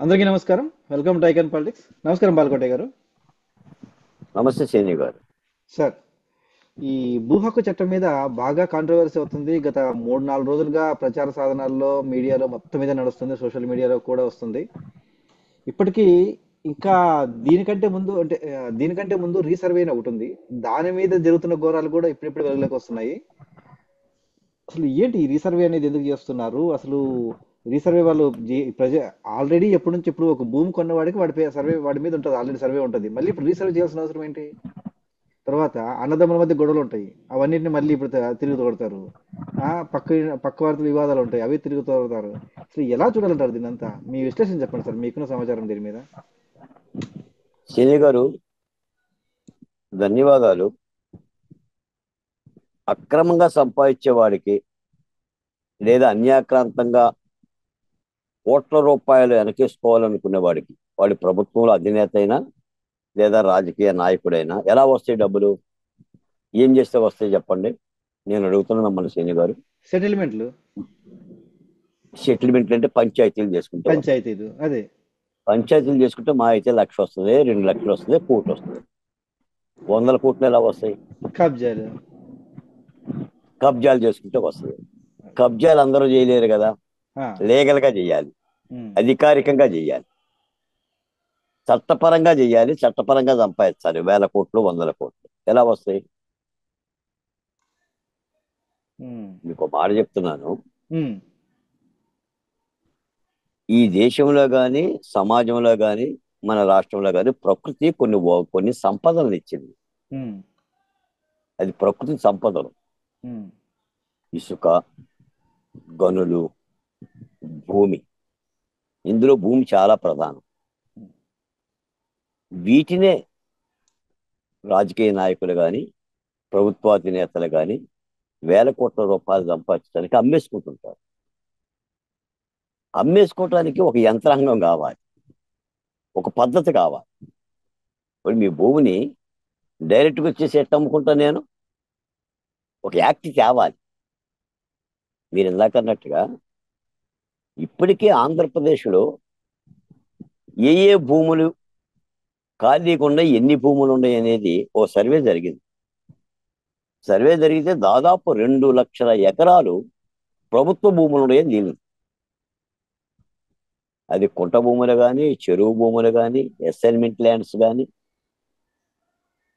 అందరికీ నమస్కారం. Welcome to icon politics. నమస్కారం బాలకోటయ్య గారు. నమస్తే శ్రేణి గారు. సార్, ఈ భూ హక్కు చట్టం మీద బాగా కాంట్రవర్సీ అవుతుంది. గత 3-4 రోజులుగా ప్రచార సాధనాల్లో, మీడియాలో మొత్తం మీద నడుస్తుంది. సోషల్ మీడియాలో కూడా వస్తుంది. ఇప్పటికీ ఇంకా దీనికంటే ముందు రీసర్వే అని ఒకటి ఉంది. దాని మీద జరుగుతున్న ఘోరాలు కూడా ఇప్పుడిప్పుడు వెలుగులోకి వస్తున్నాయి. అసలు ఏంటి ఈ రీసర్వే అనేది ఎందుకు చేస్తున్నారు? అసలు రీసర్వే వాళ్ళు ఆల్రెడీ ఎప్పటి నుంచి ఇప్పుడు ఒక భూమి కొన్నవాడికి సర్వే వాడి మీద ఉంటుంది, ఆల్రెడీ సర్వే ఉంటుంది. మళ్ళీ ఇప్పుడు రీసర్వే చేయాల్సిన అవసరం ఏంటి? తర్వాత అన్నదమ్ముల మధ్య గొడవలు ఉంటాయి, అవన్నిటిని మళ్ళీ ఇప్పుడు తిరిగి తోడతారు. పక్క వారితో వివాదాలు ఉంటాయి, అవి తిరిగి తోడతారు. అసలు ఎలా చూడాలంటారు దీన్నంతా? మీ విశ్లేషణ చెప్పండి సార్, మీకున్న సమాచారం దీని మీద. శ్రేణి గారు, ధన్యవాదాలు. అక్రమంగా సంపాదించే వాడికి లేదా అన్యాక్రాంతంగా కోట్ల రూపాయలు వెనకేసుకోవాలనుకునే వాడికి, వాడి ప్రభుత్వంలో అధినేత అయినా లేదా రాజకీయ నాయకుడైనా ఎలా వస్తాయి డబ్బులు? ఏం చేస్తే వస్తాయి చెప్పండి? నేను అడుగుతున్నా మిమ్మల్ని శ్రేణి గారు. సెటిల్మెంట్లు, సెటిల్మెంట్లు అంటే పంచాయతీలు చేసుకుంటే వస్తాయి. పంచాయతీలు, అదే పంచాయతీలు చేసుకుంటే మా అయితే 1,00,000 వస్తుంది, 2,00,000 వస్తుంది, 1,00,00,000 వస్తుంది. 100 కోట్లు ఎలా వస్తాయి? కబ్జాలు. కబ్జాలు చేసుకుంటే వస్తుంది. కబ్జాలు అందరూ చేయలేరు కదా. ఆ, లీగల్ గా చేయాలి, ఉమ్, అధికారికంగా చేయాలి, చట్టపరంగా చేయాలి, చట్టపరంగా సంపాదించాలి. 1,000 కోట్లు, 100 కోట్లు ఎలా వస్తాయి? ఉమ్, మీకు ఒక మాట చెప్తున్నాను. ఉమ్, ఈ దేశంలో కానీ, సమాజంలో కానీ, మన రాష్ట్రంలో కానీ ప్రకృతి కొన్ని సంపదలను ఇచ్చింది. ఉమ్, అది ప్రకృతి సంపదలు. ఉమ్, ఇసుక, గనులు, భూమి. ఇందులో భూమి చాలా ప్రధానం. వీటినే రాజకీయ నాయకులు కానీ, ప్రభుత్వాధినేతలు కానీ 1,000 కోట్ల రూపాయలు సంపాదించడానికి అమ్మేసుకుంటుంటారు. అమ్మేసుకోవటానికి ఒక యంత్రాంగం కావాలి, ఒక పద్ధతి కావాలి. ఇప్పుడు మీ భూమిని డైరెక్ట్గా వచ్చేసి ఎట్లా అమ్ముకుంటా నేను? ఒక యాక్ట్ తేవాలి. మీరు ఇందాక అన్నట్టుగా ఇప్పటికే ఆంధ్రప్రదేశ్లో ఏ ఏ భూములు ఖాళీగా ఉన్నాయి, ఎన్ని భూములు ఉన్నాయి అనేది ఓ సర్వే జరిగింది. సర్వే జరిగితే దాదాపు 2,00,000 ఎకరాలు ప్రభుత్వ భూములు ఉన్నాయని తేలింది. అది కుంట భూములు కానీ, చెరువు భూములు కానీ, అసైన్మెంట్ ల్యాండ్స్ కానీ,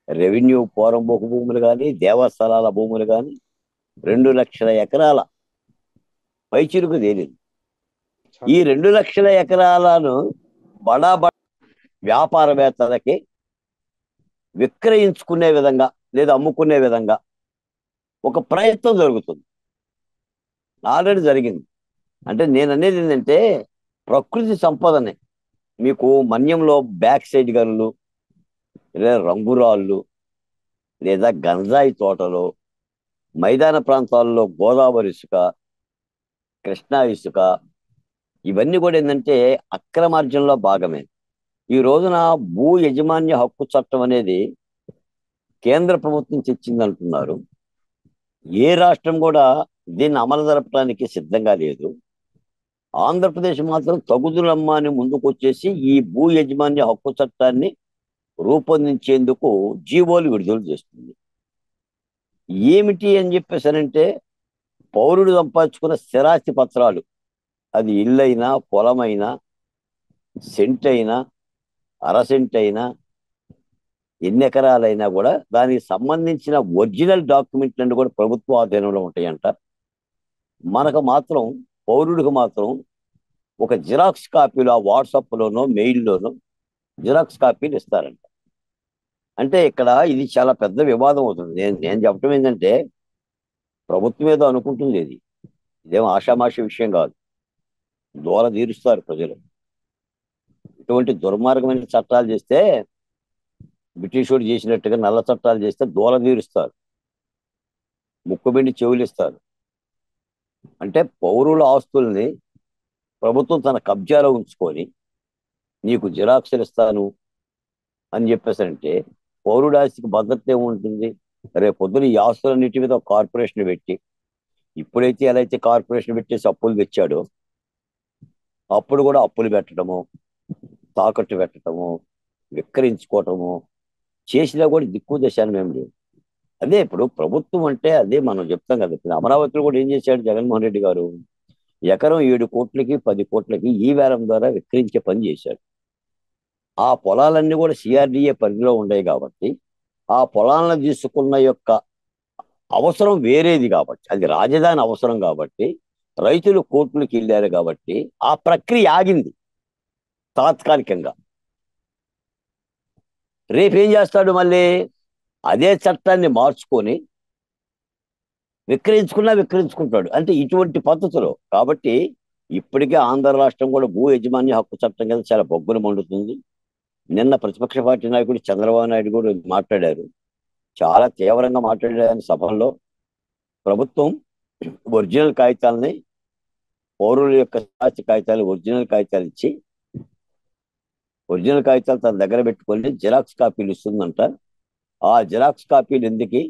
రెవెన్యూ పోరంబోకు భూములు కానీ, దేవస్థలాల భూములు కానీ 2,00,000 ఎకరాల పైచిరుకు తేలింది. ఈ 2,00,000 ఎకరాలను బడా వ్యాపారవేత్తలకి విక్రయించుకునే విధంగా లేదా అమ్ముకునే విధంగా ఒక ప్రయత్నం జరుగుతుంది. ఆల్రెడీ జరిగింది. అంటే నేను అనేది ఏంటంటే, ప్రకృతి సంపదని మీకు మన్యంలో బ్యాక్ సైడ్ గనులు, లేదా రంగురాళ్ళు, లేదా గంజాయి తోటలు, మైదాన ప్రాంతాల్లో గోదావరి ఇసుక, కృష్ణా ఇసుక, ఇవన్నీ కూడా ఏంటంటే అక్రమార్జనలో భాగమే. ఈ రోజున భూ యజమాన్య హక్కు చట్టం అనేది కేంద్ర ప్రభుత్వం తెచ్చింది అంటున్నారు. ఏ రాష్ట్రం కూడా దీన్ని అమలు జరపడానికి సిద్ధంగా లేదు. ఆంధ్రప్రదేశ్ మాత్రం తగుదులమ్మ అని ముందుకు వచ్చేసి ఈ భూ యజమాన్య హక్కు చట్టాన్ని రూపొందించేందుకు జీవోలు విడుదల చేస్తుంది. ఏమిటి అని చెప్పేసానంటే, పౌరుడు సంపాదించుకున్న స్థిరాస్తి పత్రాలు, అది ఇల్లైనా, పొలమైనా, సెంట్ అయినా, అరసెంట్ అయినా, ఎన్ని ఎకరాలైనా కూడా దానికి సంబంధించిన ఒరిజినల్ డాక్యుమెంట్లన్నీ కూడా ప్రభుత్వ ఆధీనంలో ఉంటాయంట. మనకు మాత్రం, పౌరుడికి మాత్రం ఒక జిరాక్స్ కాపీలు ఆ వాట్సాప్లోనో మెయిల్లోనో జిరాక్స్ కాపీలు ఇస్తారంట. అంటే ఇక్కడ ఇది చాలా పెద్ద వివాదం అవుతుంది. నేను చెప్పడం ఏంటంటే, ప్రభుత్వం ఏదో అనుకుంటుంది, ఇదేం ఆషామాషి విషయం కాదు. దూల తీరుస్తారు ప్రజలు. ఇటువంటి దుర్మార్గమైన చట్టాలు చేస్తే, బ్రిటిష్ వాడు చేసినట్టుగా నల్ల చట్టాలు చేస్తే దూల తీరుస్తారు, ముక్కుబిండి చెవులిస్తారు. అంటే పౌరుల ఆస్తుల్ని ప్రభుత్వం తన కబ్జాలో ఉంచుకొని నీకు జిరాక్సులు ఇస్తాను అని చెప్పేసంటే పౌరుడి ఆస్తికి భద్రత ఏముంటుంది? రేపు పొద్దున ఈ ఆస్తులన్నిటి మీద ఒక కార్పొరేషన్ పెట్టి, ఇప్పుడైతే ఎలా అయితే కార్పొరేషన్ పెట్టేసి అప్పులు తెచ్చాడో, అప్పుడు కూడా అప్పులు పెట్టడము, తాకట్టు పెట్టడము, విక్రయించుకోవటము చేసినా కూడా దిక్కు దశానం ఏం లేదు. అదే ఇప్పుడు ప్రభుత్వం అంటే అదే మనం చెప్తాం కదా. ఇప్పుడు అమరావతిలో కూడా ఏం చేశాడు జగన్మోహన్ రెడ్డి గారు? ఎకరం 7 కోట్లకి 10 కోట్లకి ఈ వేలం ద్వారా విక్రయించే పని చేశాడు. ఆ పొలాలన్నీ కూడా సిఆర్డిఏ పరిధిలో ఉన్నాయి కాబట్టి ఆ పొలాలను తీసుకున్న యొక్క అవసరం వేరేది కాబట్టి, అది రాజధాని అవసరం కాబట్టి రైతులు కోర్టులకు వెళ్ళారు కాబట్టి ఆ ప్రక్రియ ఆగింది తాత్కాలికంగా. రేపేం చేస్తాడు మళ్ళీ? అదే చట్టాన్ని మార్చుకొని విక్రయించుకుంటాడు. అంటే ఇటువంటి పద్ధతిలో. కాబట్టి ఇప్పటికే ఆంధ్ర రాష్ట్రం కూడా భూ యజమాన్య హక్కు చట్టం కింద చాలా బొగ్గులు మండుతుంది. నిన్న ప్రతిపక్ష పార్టీ నాయకుడు చంద్రబాబు నాయుడు కూడా మాట్లాడారు, చాలా తీవ్రంగా మాట్లాడారు సభల్లో. ప్రభుత్వం ఒరిజినల్ కాగితాలని, పౌరుల యొక్క సాక్షి కాగితాలు, ఒరిజినల్ కాగితాలు ఇచ్చి ఒరిజినల్ కాగితాలు తన దగ్గర పెట్టుకొని జిరాక్స్ కాపీలు ఇస్తుందంట. ఆ జిరాక్స్ కాపీలు ఎందుకు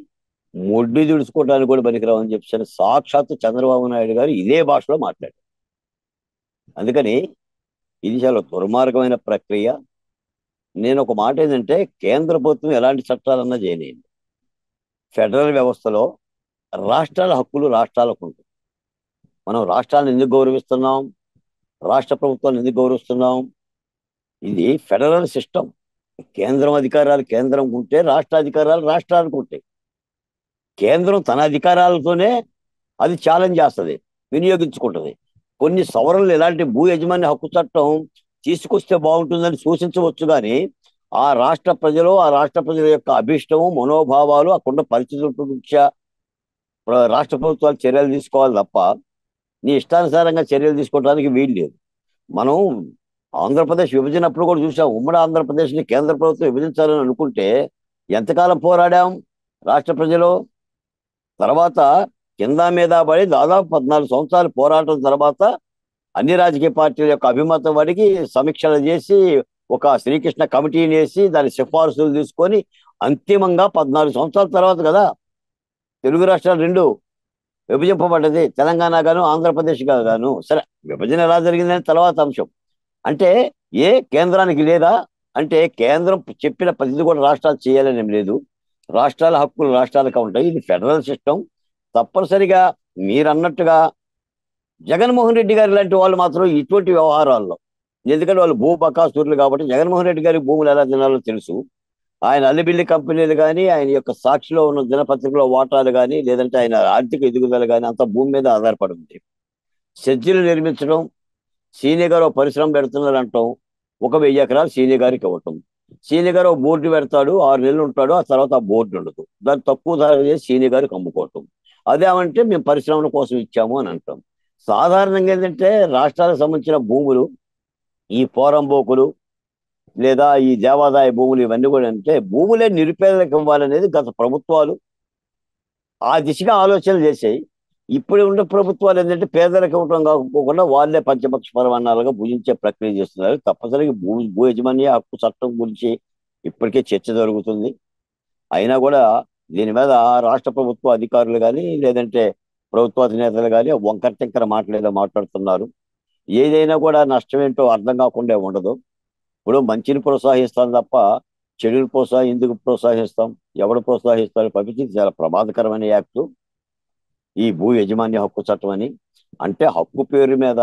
మొడ్డి దుడుచుకోవడానికి కూడా పనికిరావని చెప్పి సాక్షాత్తు చంద్రబాబు నాయుడు గారు ఇదే భాషలో మాట్లాడారు. అందుకని ఇది చాలా దుర్మార్గమైన ప్రక్రియ. నేను ఒక మాట ఏంటంటే, కేంద్ర ప్రభుత్వం ఎలాంటి చట్టాలన్నా చేయనియండి, ఫెడరల్ వ్యవస్థలో రాష్ట్రాల హక్కులు రాష్ట్రాలకు ఉంటాయి. మనం రాష్ట్రాలను ఎందుకు గౌరవిస్తున్నాం? రాష్ట్ర ప్రభుత్వాలను ఎందుకు గౌరవిస్తున్నాం? ఇది ఫెడరల్ సిస్టమ్. కేంద్రం అధికారాలు కేంద్రం ఉంటే రాష్ట్ర అధికారాలు రాష్ట్రాలకు ఉంటాయి. కేంద్రం తన అధికారాలతోనే అది ఛాలెంజ్ చేస్తుంది, వినియోగించుకుంటుంది. కొన్ని సవరణలు ఎలాంటి భూ యజమాని హక్కు చట్టం తీసుకొస్తే బాగుంటుందని సూచించవచ్చు, కానీ ఆ రాష్ట్ర ప్రజల యొక్క అభిష్టము, మనోభావాలు, అక్కడున్న పరిస్థితుల దృష్ట్యా రాష్ట్ర ప్రభుత్వాలు చర్యలు తీసుకోవాలి తప్ప నీ ఇష్టానుసారంగా చర్యలు తీసుకోవడానికి వీలు లేదు. మనం ఆంధ్రప్రదేశ్ విభజనప్పుడు కూడా చూసాం. ఉమ్మడి ఆంధ్రప్రదేశ్ని కేంద్ర ప్రభుత్వం విభజించాలని అనుకుంటే ఎంతకాలం పోరాడాం రాష్ట్ర ప్రజలు. తర్వాత కింద మీద పడి దాదాపు 14 సంవత్సరాలు పోరాటం తర్వాత అన్ని రాజకీయ పార్టీల యొక్క అభిమతం వాడికి సమీక్షలు చేసి ఒక శ్రీకృష్ణ కమిటీని వేసి దాని సిఫార్సులు తీసుకొని అంతిమంగా 14 సంవత్సరాల తర్వాత కదా తెలుగు రాష్ట్రాలు రెండు విభజింపబడ్డది, తెలంగాణ గాను ఆంధ్రప్రదేశ్ గాను. సరే, విభజన ఎలా జరిగిందని తర్వాత అంశం. అంటే కేంద్రానికి లేదా అంటే, కేంద్రం చెప్పిన ప్రతిదీ కూడా రాష్ట్రాలు చేయాలని ఏం లేదు. రాష్ట్రాల హక్కులు రాష్ట్రాలకు ఉంటాయి. ఇది ఫెడరల్ సిస్టమ్. తప్పనిసరిగా మీరన్నట్టుగా జగన్మోహన్ రెడ్డి గారు లాంటి వాళ్ళు మాత్రం ఇటువంటి వ్యవహారాల్లో, ఎందుకంటే వాళ్ళు భూ బకాసురులు కాబట్టి జగన్మోహన్ రెడ్డి గారి భూములు ఎలా తినాలో తెలుసు. ఆయన అల్లిబిల్లి కంపెనీలు కానీ, ఆయన యొక్క సాక్షిలో ఉన్న దినపత్రికలో వాటాలు కానీ, లేదంటే ఆయన ఆర్థిక ఎదుగుదల కానీ అంత భూమి మీద ఆధారపడి ఉంది. సెజ్జీలు నిర్మించడం, సీని గారు పరిశ్రమ పెడుతున్నారు అంటాం, 1000 ఎకరాలు సీని గారికి ఇవ్వటం. సీని గారు బోర్డు పెడతాడు, 6 నెలలు ఉంటాడు, ఆ తర్వాత ఆ బోర్డు ఉండదు. దాన్ని తక్కువ ధర చేసి సీని గారికి అమ్ముకోవటం. అదేమంటే మేము పరిశ్రమల కోసం ఇచ్చాము అని అంటాం. సాధారణంగా ఏంటంటే, రాష్ట్రాలకు సంబంధించిన భూములు, ఈ పోరంబోకులు లేదా ఈ దేవాదాయ భూములు ఇవన్నీ కూడా అంటే భూములే నిరుపేదలకు ఇవ్వాలనేది గత ప్రభుత్వాలు ఆ దిశగా ఆలోచనలు చేసాయి. ఇప్పుడు ఉన్న ప్రభుత్వాలు ఏంటంటే పేదలకు ఇవ్వడం కాకపోకుండా వాళ్ళే పంచపక్ష పరమాన్నాలుగా భుజించే ప్రక్రియ చేస్తున్నారు. తప్పనిసరిగా భూ యజమాన్య హక్కు చట్టం గురించి ఇప్పటికే చర్చ జరుగుతుంది. అయినా కూడా దీని మీద రాష్ట్ర ప్రభుత్వ అధికారులు కానీ, లేదంటే ప్రభుత్వ అధినేతలు కానీ వంకర టింకర మాటలేదో మాట్లాడుతున్నారు. ఏదైనా కూడా నష్టం ఏంటో అర్థం కాకుండా ఉండదు. ఇప్పుడు మంచిని ప్రోత్సహిస్తాం తప్ప చెడుని ఎందుకు ప్రోత్సహిస్తాం? ఎవడు ప్రోత్సహిస్తారు? పంపించింది చాలా ప్రమాదకరమైన యాక్టు ఈ భూ యజమాన్య హక్కు చట్టం అని. అంటే హక్కు పేరు మీద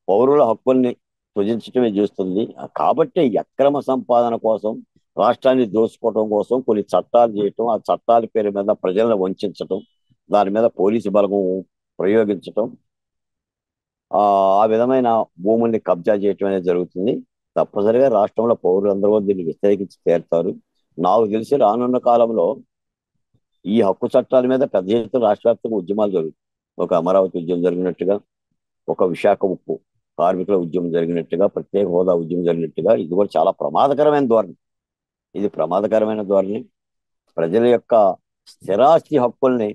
పౌరుల హక్కుల్ని సృజించడమే చేస్తుంది. కాబట్టి అక్రమ సంపాదన కోసం, రాష్ట్రాన్ని దోచుకోవడం కోసం కొన్ని చట్టాలు చేయటం, ఆ చట్టాల పేరు మీద ప్రజలను వంచడం, దాని మీద పోలీసు బలగం ప్రయోగించటం, ఆ విధమైన భూముల్ని కబ్జా చేయటం అనేది జరుగుతుంది. తప్పనిసరిగా రాష్ట్రంలో పౌరులందరూ దీన్ని వ్యతిరేకించి తీరుతారు. నాకు తెలిసి రానున్న కాలంలో ఈ హక్కు చట్టాల మీద పెద్ద ఎత్తున రాష్ట్ర వ్యాప్తంగా ఉద్యమాలు జరుగుతాయి. ఒక అమరావతి ఉద్యమం జరిగినట్టుగా, ఒక విశాఖ ఉక్కు కార్మికుల ఉద్యమం జరిగినట్టుగా, ప్రత్యేక హోదా ఉద్యమం జరిగినట్టుగా ఇది కూడా చాలా ప్రమాదకరమైన ధోరణి. ఇది ప్రమాదకరమైన ధోరణి. ప్రజల యొక్క స్థిరాస్తి హక్కుల్ని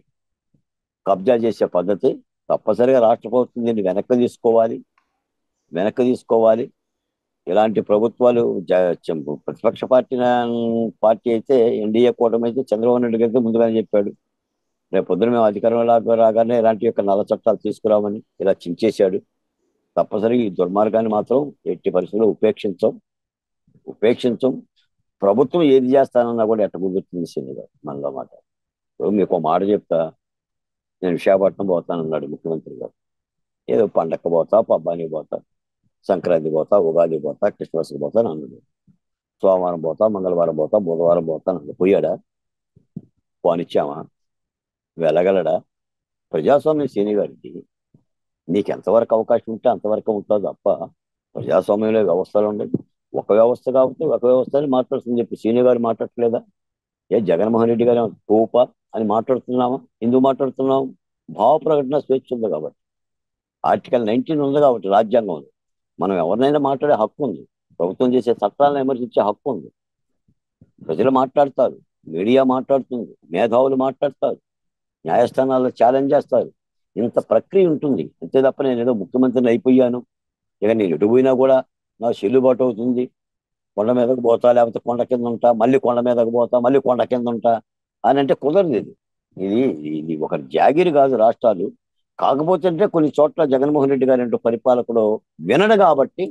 కబ్జా చేసే పద్ధతి. తప్పనిసరిగా రాష్ట్ర ప్రభుత్వం దీన్ని వెనక్కి తీసుకోవాలి. ఇలాంటి ప్రభుత్వాలు ప్రతిపక్ష పార్టీ అయితే, ఎన్డీఏ కూటమి అయితే చంద్రబాబు నాయుడు గారికి ముందుగానే చెప్పాడు, రేపు పొద్దున మేము అధికారంలో రాగానే ఇలాంటి యొక్క నల్ల చట్టాలు తీసుకురామని. ఇలా చించేశాడు. తప్పనిసరిగా ఈ దుర్మార్గాన్ని మాత్రం ఎట్టి పరిస్థితుల్లో ఉపేక్షించాం. ఉపేక్షించం. ప్రభుత్వం ఏది చేస్తానన్నా కూడా ఎట్ట కుదురుతుంది శ్రీని గారు మనలో మాట. ఇప్పుడు మీకు మాట చెప్తా, నేను విశాఖపట్నం పోతానన్నాడు ముఖ్యమంత్రి గారు. ఏదో పండగ పోతా, పబ్బానికి పోతా, సంక్రాంతి పోతా, ఉగాది పోతా, క్రిస్మస్కి పోతా అన్నాడు. సోమవారం పోతా, మంగళవారం పోతా, బుధవారం పోతా అన్నాడు. పోయాడా? పోనిచ్చామా? వెళ్ళగలడా? ప్రజాస్వామ్యం శ్రీని గారికి నీకు ఎంతవరకు అవకాశం ఉంటే అంతవరకు ఉంటుంది తప్ప ప్రజాస్వామ్యంలో వ్యవస్థలు ఉండవు. ఒక వ్యవస్థ కాబట్టి ఒక వ్యవస్థని మాట్లాడుతుందని చెప్పి శ్రీని గారు మాట్లాడట్లేదా? జగన్మోహన్ రెడ్డి గారు తోప అని మాట్లాడుతున్నామా? ఎందుకు మాట్లాడుతున్నాము? భావ ప్రకటన స్వేచ్ఛ ఉంది కాబట్టి, ఆర్టికల్ 19 ఉంది కాబట్టి, రాజ్యాంగం ఉంది. మనం ఎవరినైనా మాట్లాడే హక్కు ఉంది. ప్రభుత్వం చేసే చట్టాలను విమర్శించే హక్కు ఉంది. ప్రజలు మాట్లాడతారు, మీడియా మాట్లాడుతుంది, మేధావులు మాట్లాడతారు, న్యాయస్థానాల్లో ఛాలెంజ్ చేస్తారు. ఇంత ప్రక్రియ ఉంటుంది. అంతే తప్ప నేను ఏదో ముఖ్యమంత్రిని అయిపోయాను, ఇక నేను ఎటు పోయినా కూడా నా చెల్లుబాటు అవుతుంది, కొండ మీదకు పోతా, లేకపోతే కొండ కింద ఉంటా, మళ్ళీ కొండ మీదకు పోతా, మళ్ళీ కొండ కింద ఉంటా అని అంటే కుదరదు. ఇది ఇది ఒక జాగిరి కాదు రాష్ట్రాలు. కాకపోతే అంటే కొన్ని చోట్ల జగన్మోహన్ రెడ్డి గారి అంటూ పరిపాలకుడు వినడు కాబట్టి,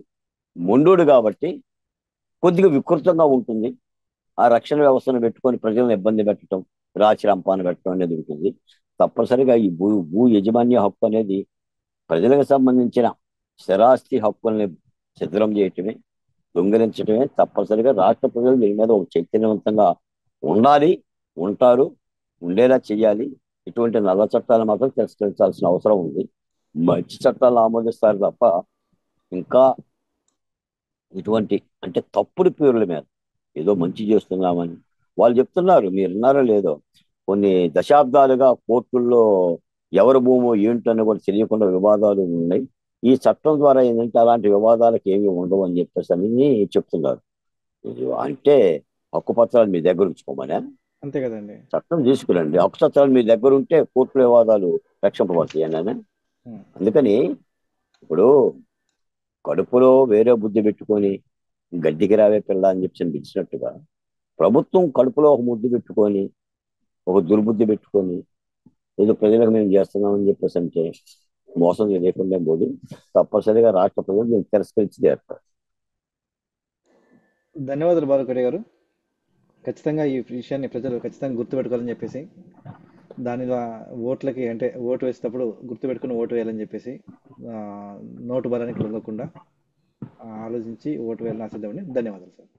మొండోడు కాబట్టి కొద్దిగా వికృతంగా ఉంటుంది. ఆ రక్షణ వ్యవస్థను పెట్టుకొని ప్రజలను ఇబ్బంది పెట్టడం, రాచి రంపాన పెట్టడం అనేది ఉంటుంది. తప్పనిసరిగా ఈ భూ యజమాన్య హక్కు అనేది ప్రజలకు సంబంధించిన స్థిరాస్తి హక్కుల్ని శిథిలం చేయటమే, దొంగిలించడమే. తప్పనిసరిగా రాష్ట్ర ప్రజలు దీని మీద ఒక చైతన్యవంతంగా ఉండాలి, ఉంటారు, ఉండేలా చేయాలి. ఇటువంటి నల్ల చట్టాలు మాత్రం తిరస్కరించాల్సిన అవసరం ఉంది. మంచి చట్టాలను ఆమోదిస్తారు తప్ప ఇంకా ఇటువంటి అంటే తప్పుడు పేర్ల మీద ఏదో మంచి చేస్తున్నామని వాళ్ళు చెప్తున్నారు. మీరు విన్నారో లేదో, కొన్ని దశాబ్దాలుగా కోర్టుల్లో ఎవరి భూమో ఏంటని కూడా తెలియకుండా వివాదాలు ఉన్నాయి. ఈ చట్టం ద్వారా ఏంటంటే అలాంటి వివాదాలకు ఏమీ ఉండవు అని చెప్పేసి అని చెప్తున్నారు. ఇది అంటే హక్కు పత్రాలు మీ దగ్గర ఉంచుకోమనే అంతే కదండి. చట్టం తీసుకురండి. హక్కు పత్రాలు మీ దగ్గర ఉంటే కోర్టు వివాదాలు రక్షింపబడతాయి అని. అందుకని ఇప్పుడు కడుపులో వేరే బుద్ధి పెట్టుకొని గడ్డికి రావే పిల్ల అని చెప్పి పిలిచినట్టుగా ప్రభుత్వం కడుపులో ఒక ముద్దు పెట్టుకొని, ఒక దుర్బుద్ధి పెట్టుకొని ఏదో ప్రజలకు మేము చేస్తున్నామని చెప్పేసి అంటే మోసం లేకుండా పోదు. తప్పనిసరిగా రాష్ట్ర ప్రజలు దీన్ని తిరస్కరించి చేస్తారు. ధన్యవాదాలు బాలకోటి గారు. ఖచ్చితంగా ఈ విషయాన్ని ప్రజలు ఖచ్చితంగా గుర్తుపెట్టుకోవాలని చెప్పేసి, దాని ఓట్లకి అంటే ఓటు వేసేటప్పుడు గుర్తుపెట్టుకుని ఓటు వేయాలని చెప్పేసి, నోటు బలానికి లొంగకుండా ఆలోచించి ఓటు వేయాలని ఆశిద్దామని. ధన్యవాదాలు సార్.